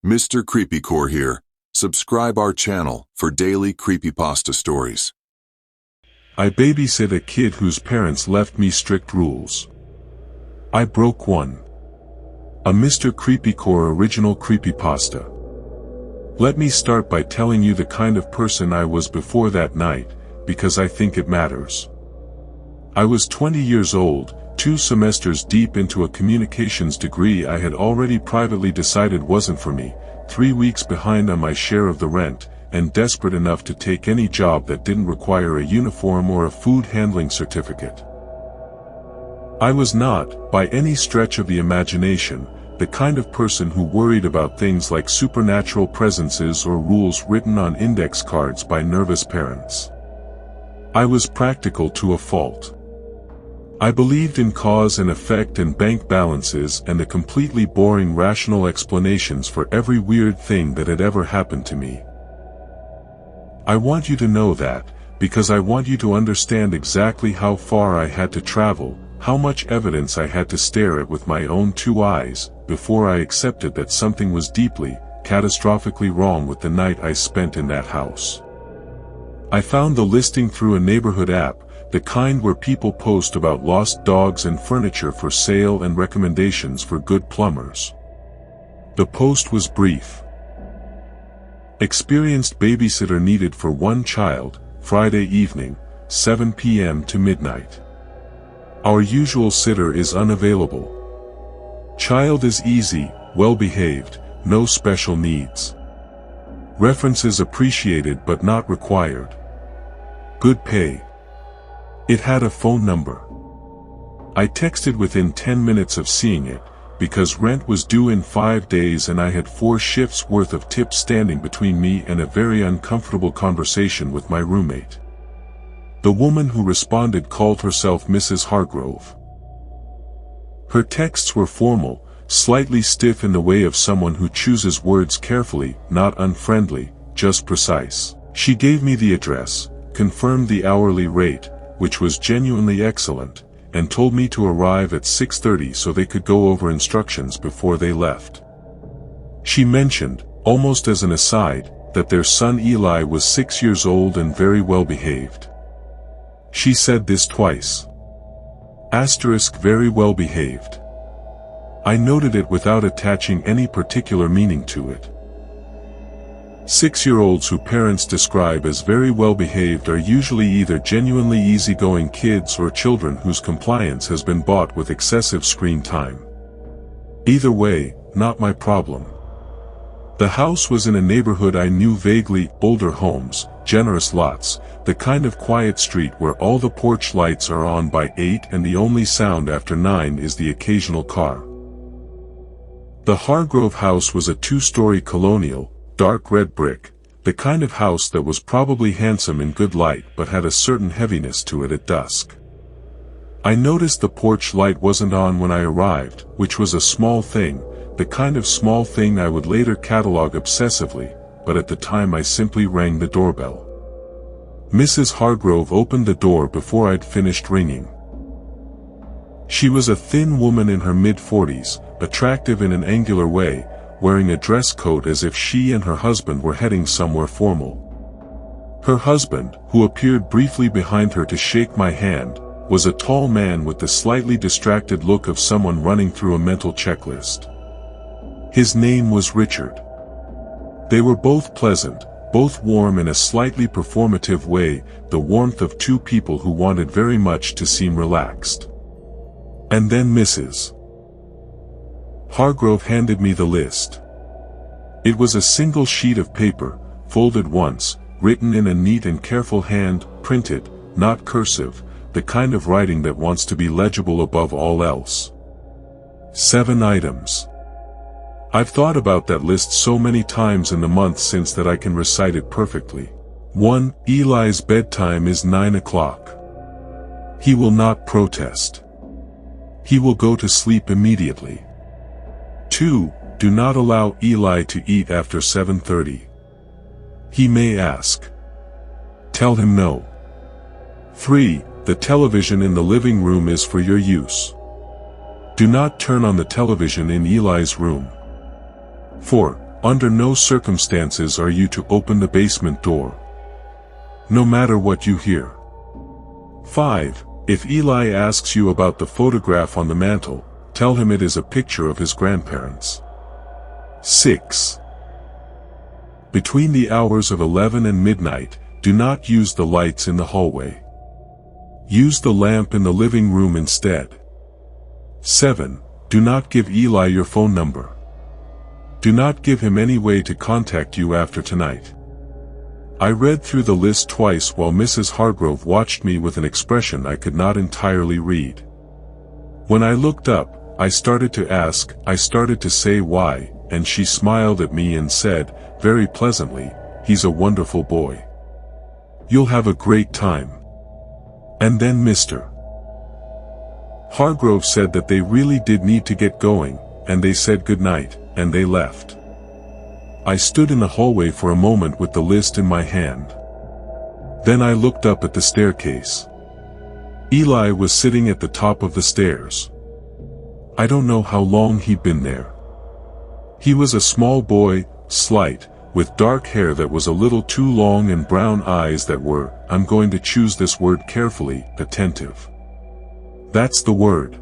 MR.CREEPYCORE here. Subscribe our channel for daily creepypasta stories. I babysit a kid whose parents left me strict rules. I broke one. A MR.CREEPYCORE original creepypasta. Let me start by telling you the kind of person I was before that night, because I think it matters. I was 20 years old, 2 semesters deep into a communications degree I had already privately decided wasn't for me, 3 weeks behind on my share of the rent, and desperate enough to take any job that didn't require a uniform or a food handling certificate. I was not, by any stretch of the imagination, the kind of person who worried about things like supernatural presences or rules written on index cards by nervous parents. I was practical to a fault. I believed in cause and effect and bank balances and the completely boring rational explanations for every weird thing that had ever happened to me. I want you to know that, because I want you to understand exactly how far I had to travel, how much evidence I had to stare at with my own 2 eyes, before I accepted that something was deeply, catastrophically wrong with the night I spent in that house. I found the listing through a neighborhood app, the kind where people post about lost dogs and furniture for sale and recommendations for good plumbers. The post was brief. Experienced babysitter needed for 1 child, Friday evening, 7 p.m. to midnight. Our usual sitter is unavailable. Child is easy, well-behaved, no special needs. References appreciated but not required. Good pay. It had a phone number. I texted within 10 minutes of seeing it, because rent was due in 5 days and I had 4 shifts worth of tips standing between me and a very uncomfortable conversation with my roommate. The woman who responded called herself Mrs. Hargrove. Her texts were formal, slightly stiff in the way of someone who chooses words carefully, not unfriendly, just precise. She gave me the address, confirmed the hourly rate, which was genuinely excellent, and told me to arrive at 6:30 so they could go over instructions before they left. She mentioned, almost as an aside, that their son Eli was 6 years old and very well behaved. She said this twice. Asterisk very well behaved. I noted it without attaching any particular meaning to it. 6-year-olds who parents describe as very well behaved are usually either genuinely easygoing kids or children whose compliance has been bought with excessive screen time. Either way, not my problem. The house was in a neighborhood I knew vaguely, older homes, generous lots, the kind of quiet street where all the porch lights are on by 8 and the only sound after 9 is the occasional car. The Hargrove house was a 2-story colonial, dark red brick, the kind of house that was probably handsome in good light but had a certain heaviness to it at dusk. I noticed the porch light wasn't on when I arrived, which was a small thing, the kind of small thing I would later catalog obsessively, but at the time I simply rang the doorbell. Mrs. Hargrove opened the door before I'd finished ringing. She was a thin woman in her mid-40s, attractive in an angular way, wearing a dress coat as if she and her husband were heading somewhere formal. Her husband, who appeared briefly behind her to shake my hand, was a tall man with the slightly distracted look of someone running through a mental checklist. His name was Richard. They were both pleasant, both warm in a slightly performative way, the warmth of 2 people who wanted very much to seem relaxed. And then Mrs. Hargrove handed me the list. It was a single sheet of paper, folded once, written in a neat and careful hand, printed, not cursive, the kind of writing that wants to be legible above all else. 7 items. I've thought about that list so many times in the months since that I can recite it perfectly. 1. Eli's bedtime is 9 o'clock. He will not protest. He will go to sleep immediately. 2. Do not allow Eli to eat after 7:30. He may ask. Tell him no. 3. The television in the living room is for your use. Do not turn on the television in Eli's room. 4. Under no circumstances are you to open the basement door, no matter what you hear. 5. If Eli asks you about the photograph on the mantel, tell him it is a picture of his grandparents. 6. Between the hours of 11 and midnight, do not use the lights in the hallway. Use the lamp in the living room instead. 7. Do not give Eli your phone number. Do not give him any way to contact you after tonight. I read through the list twice while Mrs. Hargrove watched me with an expression I could not entirely read. When I looked up, I started to say why, and she smiled at me and said, very pleasantly, "He's a wonderful boy. You'll have a great time." And then Mr. Hargrove said that they really did need to get going, and they said good night, and they left. I stood in the hallway for a moment with the list in my hand. Then I looked up at the staircase. Eli was sitting at the top of the stairs. I don't know how long he'd been there. He was a small boy, slight, with dark hair that was a little too long and brown eyes that were, I'm going to choose this word carefully, attentive. That's the word.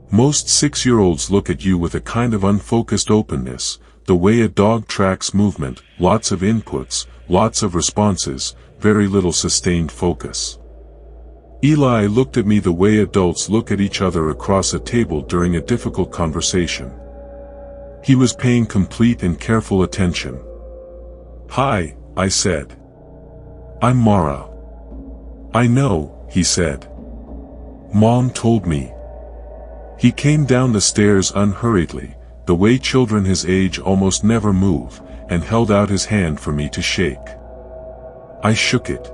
Most 6-year-olds look at you with a kind of unfocused openness, the way a dog tracks movement, lots of inputs, lots of responses, very little sustained focus. Eli looked at me the way adults look at each other across a table during a difficult conversation. He was paying complete and careful attention. "Hi," I said. "I'm Mara." "I know," he said. "Mom told me." He came down the stairs unhurriedly, the way children his age almost never move, and held out his hand for me to shake. I shook it.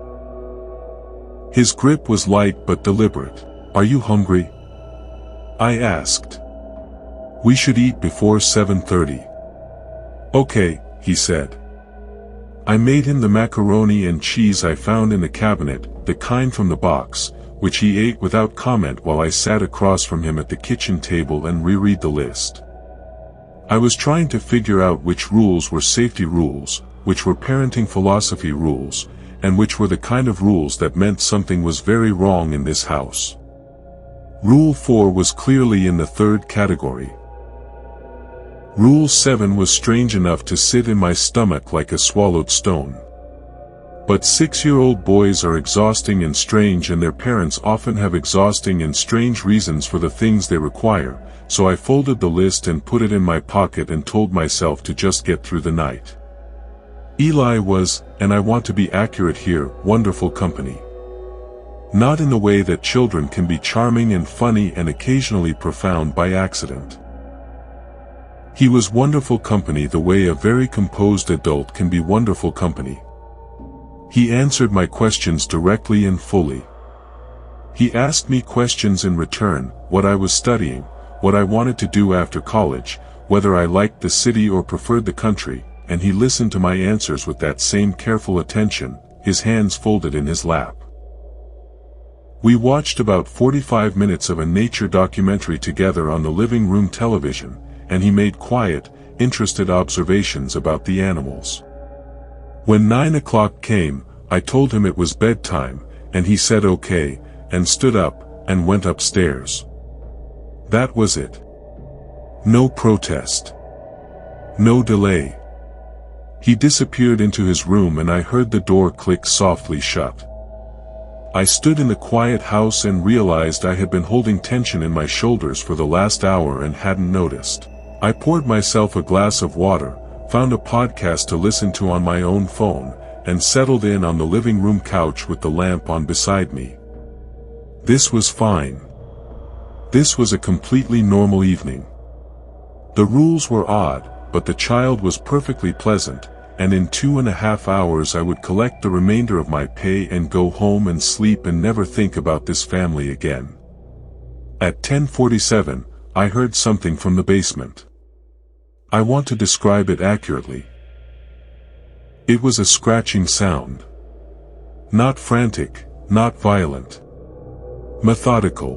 His grip was light but deliberate. "Are you hungry?" I asked. "We should eat before 7:30. "Okay," he said. I made him the macaroni and cheese I found in the cabinet, the kind from the box, which he ate without comment while I sat across from him at the kitchen table and reread the list. I was trying to figure out which rules were safety rules, which were parenting philosophy rules, and which were the kind of rules that meant something was very wrong in this house. Rule 4 was clearly in the third category. Rule 7 was strange enough to sit in my stomach like a swallowed stone. But 6-year-old boys are exhausting and strange, and their parents often have exhausting and strange reasons for the things they require, so I folded the list and put it in my pocket and told myself to just get through the night. Eli was, and I want to be accurate here, wonderful company. Not in the way that children can be charming and funny and occasionally profound by accident. He was wonderful company the way a very composed adult can be wonderful company. He answered my questions directly and fully. He asked me questions in return, what I was studying, what I wanted to do after college, whether I liked the city or preferred the country, and he listened to my answers with that same careful attention, his hands folded in his lap. We watched about 45 minutes of a nature documentary together on the living room television, and he made quiet, interested observations about the animals. When 9 o'clock came, I told him it was bedtime, and he said okay, and stood up, and went upstairs. That was it. No protest. No delay. He disappeared into his room and I heard the door click softly shut. I stood in the quiet house and realized I had been holding tension in my shoulders for the last hour and hadn't noticed. I poured myself a glass of water, found a podcast to listen to on my own phone, and settled in on the living room couch with the lamp on beside me. This was fine. This was a completely normal evening. The rules were odd, but the child was perfectly pleasant, and in 2.5 hours I would collect the remainder of my pay and go home and sleep and never think about this family again. At 10:47, I heard something from the basement. I want to describe it accurately. It was a scratching sound. Not frantic, not violent. Methodical.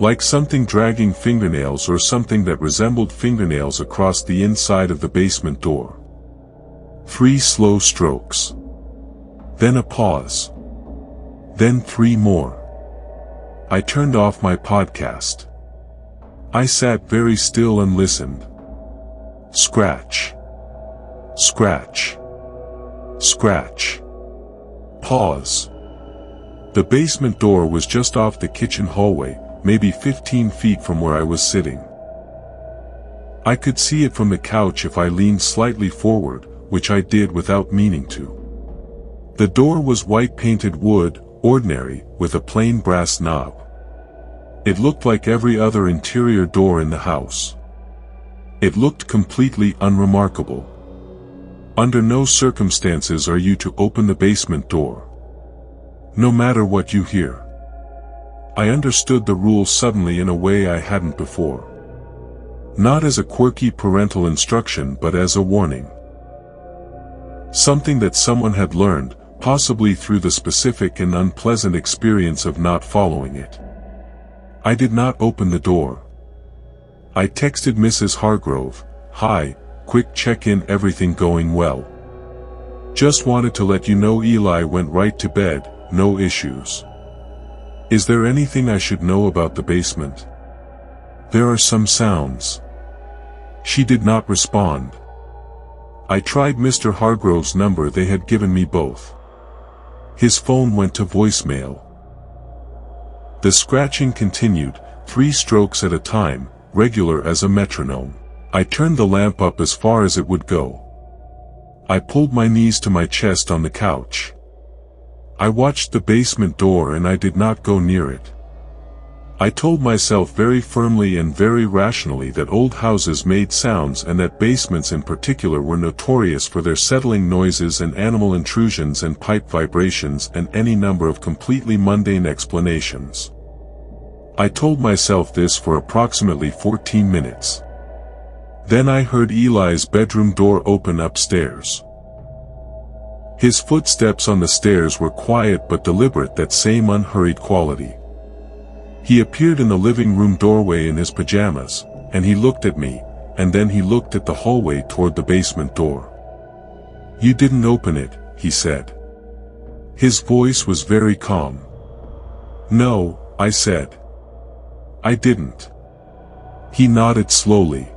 Like something dragging fingernails or something that resembled fingernails across the inside of the basement door. 3 slow strokes. Then a pause. Then 3 more. I turned off my podcast. I sat very still and listened. Scratch. Scratch. Scratch. Pause. The basement door was just off the kitchen hallway, maybe 15 feet from where I was sitting. I could see it from the couch if I leaned slightly forward, which I did without meaning to. The door was white painted wood, ordinary, with a plain brass knob. It looked like every other interior door in the house. It looked completely unremarkable. Under no circumstances are you to open the basement door. No matter what you hear. I understood the rule suddenly in a way I hadn't before. Not as a quirky parental instruction but as a warning. Something that someone had learned, possibly through the specific and unpleasant experience of not following it. I did not open the door. I texted Mrs. Hargrove, "Hi, quick check-in, everything going well? Just wanted to let you know Eli went right to bed, no issues. Is there anything I should know about the basement? There are some sounds." She did not respond. I tried Mr. Hargrove's number, they had given me both. His phone went to voicemail. The scratching continued, 3 strokes at a time, regular as a metronome. I turned the lamp up as far as it would go. I pulled my knees to my chest on the couch. I watched the basement door and I did not go near it. I told myself very firmly and very rationally that old houses made sounds and that basements in particular were notorious for their settling noises and animal intrusions and pipe vibrations and any number of completely mundane explanations. I told myself this for approximately 14 minutes. Then I heard Eli's bedroom door open upstairs. His footsteps on the stairs were quiet but deliberate, that same unhurried quality. He appeared in the living room doorway in his pajamas, and he looked at me, and then he looked at the hallway toward the basement door. "You didn't open it," he said. His voice was very calm. "No," I said. "I didn't." He nodded slowly.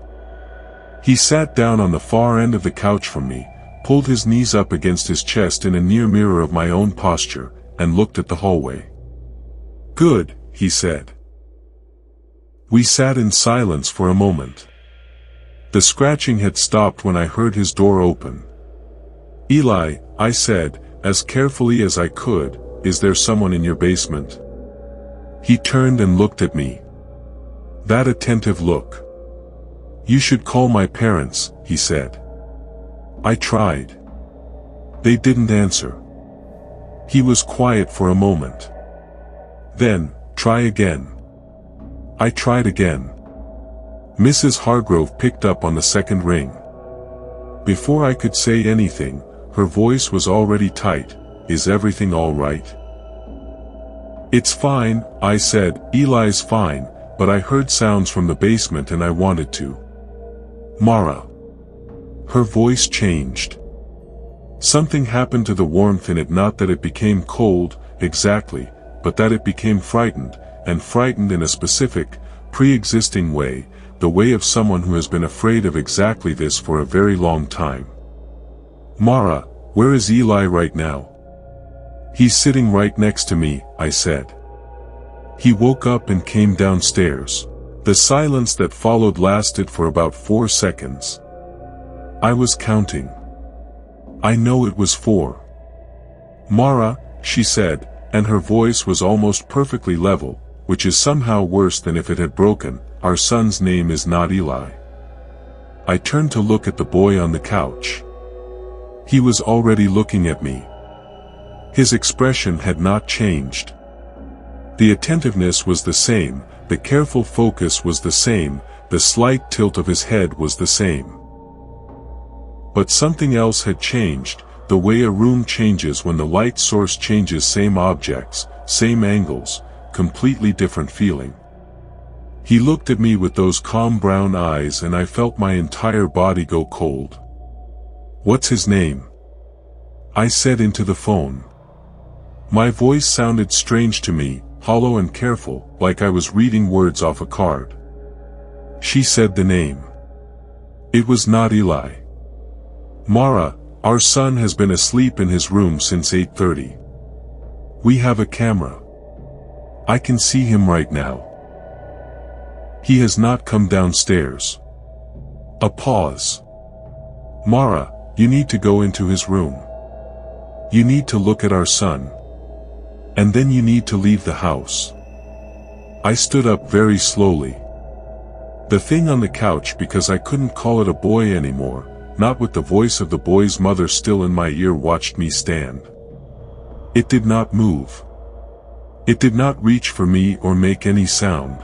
He sat down on the far end of the couch from me, pulled his knees up against his chest in a near mirror of my own posture, and looked at the hallway. "Good," he said. We sat in silence for a moment. The scratching had stopped when I heard his door open. "Eli," I said, as carefully as I could, "is there someone in your basement?" He turned and looked at me. That attentive look. "You should call my parents," he said. I tried. They didn't answer. He was quiet for a moment. Then, "Try again." I tried again. Mrs. Hargrove picked up on the second ring. Before I could say anything, her voice was already tight. "Is everything all right?" "It's fine," I said. "Eli's fine, but I heard sounds from the basement and I wanted to." "Mara." Her voice changed. Something happened to the warmth in it, not that it became cold, exactly, but that it became frightened, and frightened in a specific, pre-existing way, the way of someone who has been afraid of exactly this for a very long time. "Mara, where is Eli right now?" "He's sitting right next to me," I said. He woke up and came downstairs. The silence that followed lasted for about 4 seconds. I was counting. I know it was 4. "Mara," she said, and her voice was almost perfectly level, which is somehow worse than if it had broken. "Our son's name is not Eli." I turned to look at the boy on the couch. He was already looking at me. His expression had not changed. The attentiveness was the same, the careful focus was the same, the slight tilt of his head was the same. But something else had changed, the way a room changes when the light source changes. Same objects, same angles, completely different feeling. He looked at me with those calm brown eyes and I felt my entire body go cold. "What's his name?" I said into the phone. My voice sounded strange to me, hollow and careful, like I was reading words off a card. She said the name. It was not Eli. "Mara, our son has been asleep in his room since 8:30. We have a camera. I can see him right now. He has not come downstairs." A pause. "Mara, you need to go into his room. You need to look at our son. And then you need to leave the house." I stood up very slowly. The thing on the couch, because I couldn't call it a boy anymore, not with the voice of the boy's mother still in my ear, watched me stand. It did not move. It did not reach for me or make any sound.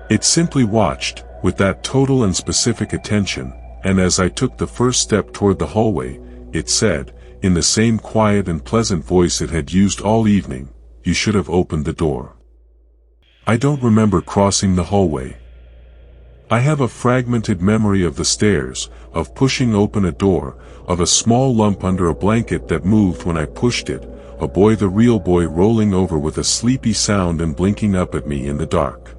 It simply watched, with that total and specific attention, and as I took the first step toward the hallway, it said, in the same quiet and pleasant voice it had used all evening, "You should have opened the door." I don't remember crossing the hallway. I have a fragmented memory of the stairs, of pushing open a door, of a small lump under a blanket that moved when I pushed it, a boy, the real boy, rolling over with a sleepy sound and blinking up at me in the dark.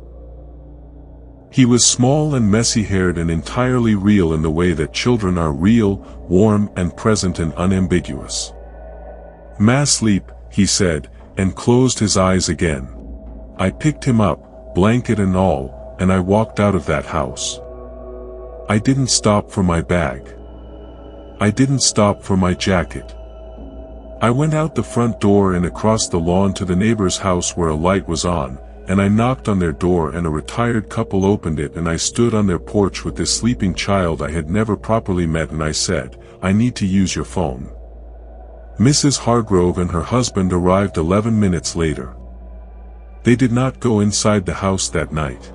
He was small and messy-haired and entirely real in the way that children are real, warm and present and unambiguous. "Ma sleep," he said, and closed his eyes again. I picked him up, blanket and all, and I walked out of that house. I didn't stop for my bag. I didn't stop for my jacket. I went out the front door and across the lawn to the neighbor's house where a light was on, and I knocked on their door and a retired couple opened it and I stood on their porch with this sleeping child I had never properly met and I said, "I need to use your phone." Mrs. Hargrove and her husband arrived 11 minutes later. They did not go inside the house that night.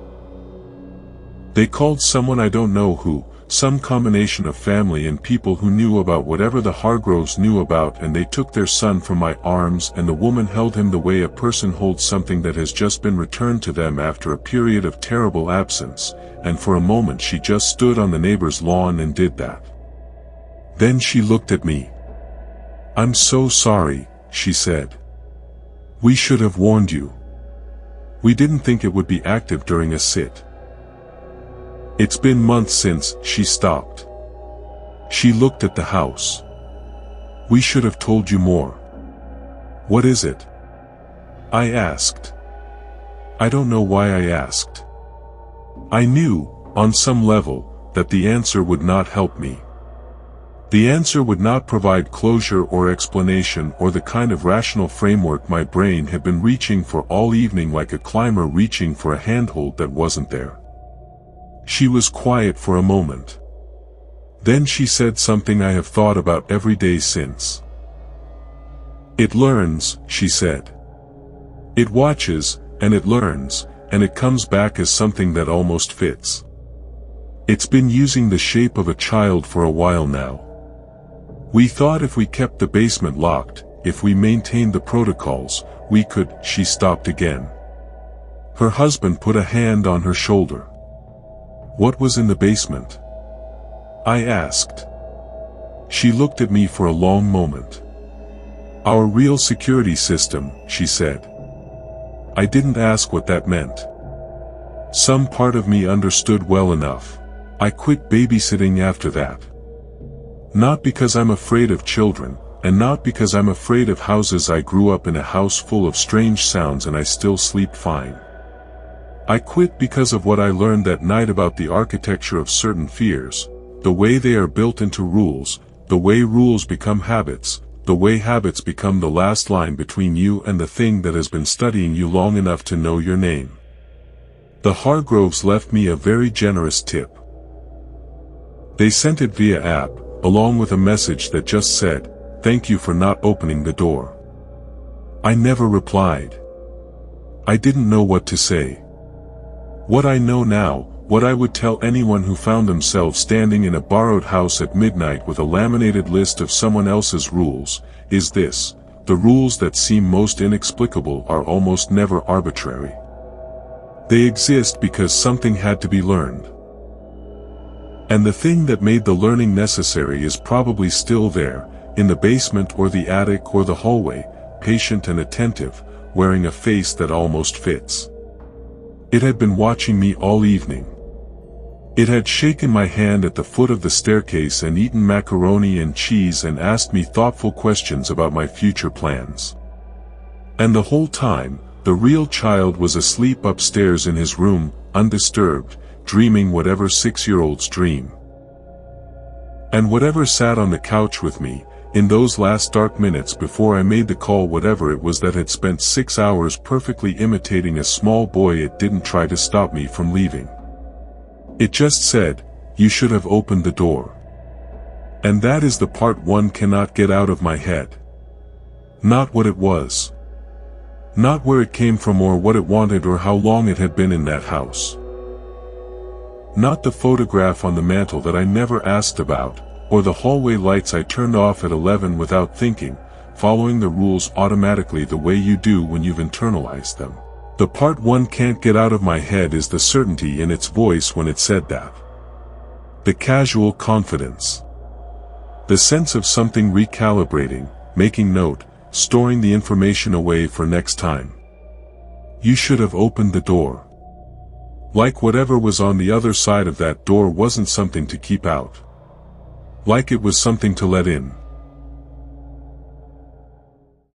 They called someone I don't know who, some combination of family and people who knew about whatever the Hargroves knew about, and they took their son from my arms and the woman held him the way a person holds something that has just been returned to them after a period of terrible absence, and for a moment she just stood on the neighbor's lawn and did that. Then she looked at me. "I'm so sorry," she said. "We should have warned you. We didn't think it would be active during a sit. It's been months since," she stopped. She looked at the house. "We should have told you more." "What is it?" I asked. I don't know why I asked. I knew, on some level, that the answer would not help me. The answer would not provide closure or explanation or the kind of rational framework my brain had been reaching for all evening, like a climber reaching for a handhold that wasn't there. She was quiet for a moment. Then she said something I have thought about every day since. "It learns," she said. "It watches, and it learns, and it comes back as something that almost fits. It's been using the shape of a child for a while now. We thought if we kept the basement locked, if we maintained the protocols, we could." She stopped again. Her husband put a hand on her shoulder. "What was in the basement?" I asked. She looked at me for a long moment. "Our real security system," she said. I didn't ask what that meant. Some part of me understood well enough. I quit babysitting after that. Not because I'm afraid of children, and not because I'm afraid of houses. I grew up in a house full of strange sounds and I still sleep fine. I quit because of what I learned that night about the architecture of certain fears, the way they are built into rules, the way rules become habits, the way habits become the last line between you and the thing that has been studying you long enough to know your name. The Hargroves left me a very generous tip. They sent it via app, along with a message that just said, "Thank you for not opening the door." I never replied. I didn't know what to say. What I know now, what I would tell anyone who found themselves standing in a borrowed house at midnight with a laminated list of someone else's rules, is this: the rules that seem most inexplicable are almost never arbitrary. They exist because something had to be learned. And the thing that made the learning necessary is probably still there, in the basement or the attic or the hallway, patient and attentive, wearing a face that almost fits. It had been watching me all evening. It had shaken my hand at the foot of the staircase and eaten macaroni and cheese and asked me thoughtful questions about my future plans. And the whole time, the real child was asleep upstairs in his room, undisturbed, dreaming whatever 6-year-olds dream. And whatever sat on the couch with me, in those last dark minutes before I made the call, whatever it was that had spent 6 hours perfectly imitating a small boy, it didn't try to stop me from leaving. It just said, "You should have opened the door." And that is the part one cannot get out of my head. Not what it was. Not where it came from or what it wanted or how long it had been in that house. Not the photograph on the mantel that I never asked about, or the hallway lights I turned off at 11 without thinking, following the rules automatically the way you do when you've internalized them. The part one can't get out of my head is the certainty in its voice when it said that. The casual confidence. The sense of something recalibrating, making note, storing the information away for next time. You should have opened the door. Like whatever was on the other side of that door wasn't something to keep out. Like it was something to let in.